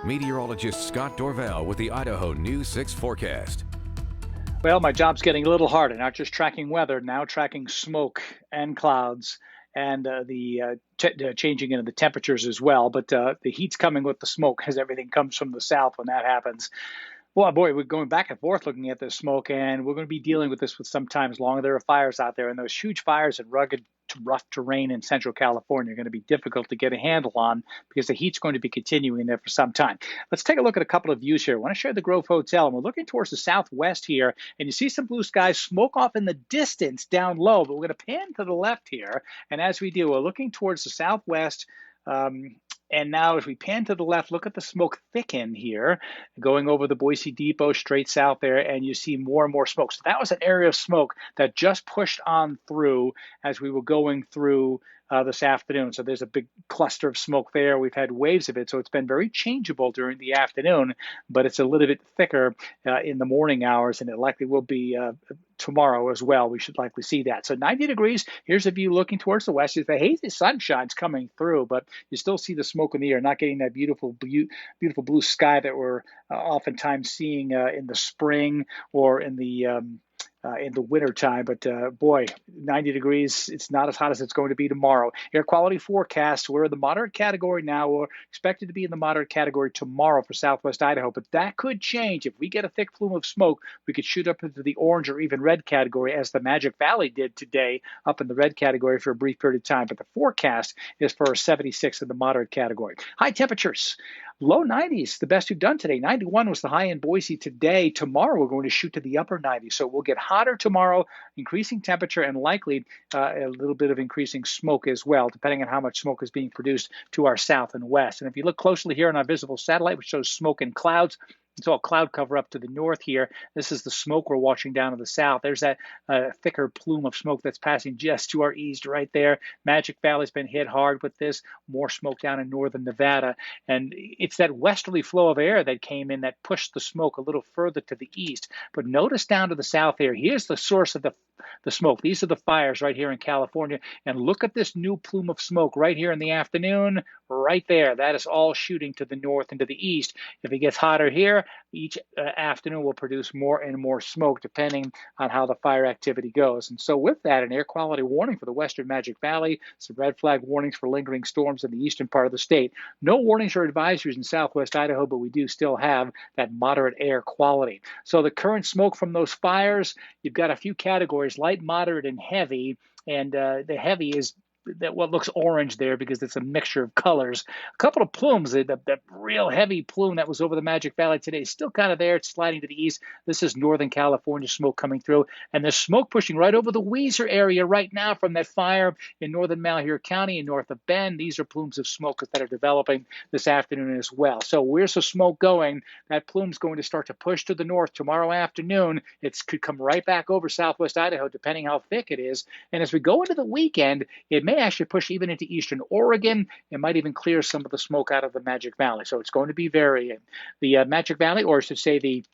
Meteorologist Scott Dorval with the Idaho News 6 forecast. Well, my job's getting a little harder, not just tracking weather, now tracking smoke and clouds and changing into the temperatures as well. But the heat's coming with the smoke as everything comes from the south when that happens. Well, boy, we're going back and forth looking at this smoke, and we're going to be dealing with this for sometimes longer. There are fires out there, and those huge fires in rugged, rough terrain in central California are going to be difficult to get a handle on because the heat's going to be continuing there for some time. Let's take a look at a couple of views here. I want to share the Grove Hotel, and we're looking towards the southwest here, and you see some blue skies, smoke off in the distance down low, but we're going to pan to the left here, and as we do, we're looking towards the southwest. And now as we pan to the left, look at the smoke thicken here, going over the Boise Depot straight south there, and you see more and more smoke. So that was an area of smoke that just pushed on through as we were going through this afternoon. So there's a big cluster of smoke there. We've had waves of it, so it's been very changeable during the afternoon, but it's a little bit thicker in the morning hours, and it likely will be tomorrow as well. We should likely see that. So 90 degrees. Here's a view looking towards the west. The hazy sunshine's coming through, but you still see the smoke in the air, not getting that beautiful blue sky that we're oftentimes seeing in the spring or in the winter time. But boy, 90 degrees, it's not as hot as it's going to be tomorrow. Air quality forecast, we're in the moderate category now. We're expected to be in the moderate category tomorrow for southwest Idaho, but that could change. If we get a thick plume of smoke, we could shoot up into the orange or even red category, as the Magic Valley did today, up in the red category for a brief period of time. But the forecast is for 76 in the moderate category. High temperatures. Low 90s, the best we've done today. 91 was the high in Boise today. Tomorrow, we're going to shoot to the upper 90s. So we'll get hotter tomorrow, increasing temperature, and likely a little bit of increasing smoke as well, depending on how much smoke is being produced to our south and west. And if you look closely here on our visible satellite, which shows smoke and clouds, it's all cloud cover up to the north here. This is the smoke we're watching down to the south. There's that thicker plume of smoke that's passing just to our east right there. Magic Valley's been hit hard with this. More smoke down in northern Nevada. And it's that westerly flow of air that came in that pushed the smoke a little further to the east. But notice down to the south here, here's the source of the smoke. These are the fires right here in California. And look at this new plume of smoke right here in the afternoon, right there. That is all shooting to the north and to the east. If it gets hotter here, each afternoon will produce more and more smoke depending on how the fire activity goes. And so with that, an air quality warning for the western Magic Valley, some red flag warnings for lingering storms in the eastern part of the state. No warnings or advisories in southwest Idaho, but we do still have that moderate air quality. So the current smoke from those fires, you've got a few categories, light, moderate, and heavy. And the heavy is that what looks orange there because it's a mixture of colors. A couple of plumes, that real heavy plume that was over the Magic Valley today is still kind of there. It's sliding to the east. This is northern California smoke coming through, and there's smoke pushing right over the Weiser area right now from that fire in northern Malheur County and north of Bend. These are plumes of smoke that are developing this afternoon as well. So where's the smoke going? That plume's going to start to push to the north tomorrow afternoon. It could come right back over southwest Idaho, depending how thick it is. And as we go into the weekend, it may actually push even into eastern Oregon. It might even clear some of the smoke out of the Magic Valley. So it's going to be varying. The Magic Valley, or I should say the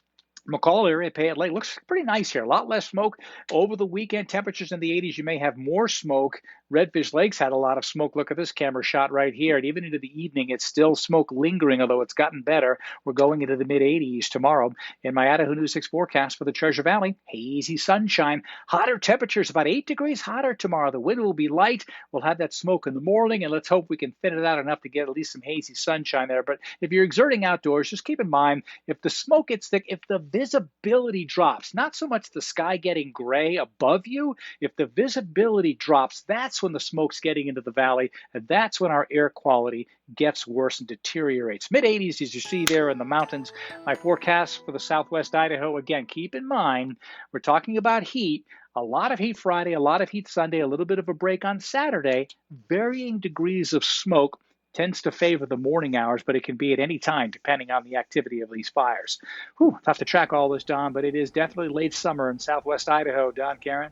McCall area, Payette Lake, looks pretty nice here. A lot less smoke. Over the weekend, temperatures in the 80s, you may have more smoke. Redfish Lakes had a lot of smoke. Look at this camera shot right here. And even into the evening, it's still smoke lingering, although it's gotten better. We're going into the mid-80s tomorrow. In my Idaho News 6 forecast for the Treasure Valley, hazy sunshine. Hotter temperatures, about 8 degrees hotter tomorrow. The wind will be light. We'll have that smoke in the morning, and let's hope we can thin it out enough to get at least some hazy sunshine there. But if you're exerting outdoors, just keep in mind, if the smoke gets thick, if the visibility drops, not so much the sky getting gray above you, if the visibility drops, that's when the smoke's getting into the valley, and that's when our air quality gets worse and deteriorates. Mid-80s, as you see there in the mountains. My forecast for the southwest Idaho, again, keep in mind, we're talking about heat. A lot of heat Friday, a lot of heat Sunday, a little bit of a break on Saturday. Varying degrees of smoke tends to favor the morning hours, but it can be at any time depending on the activity of these fires. Tough to track all this, Don, but it is definitely late summer in southwest Idaho. Don, Karen?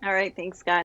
All right, thanks, Scott.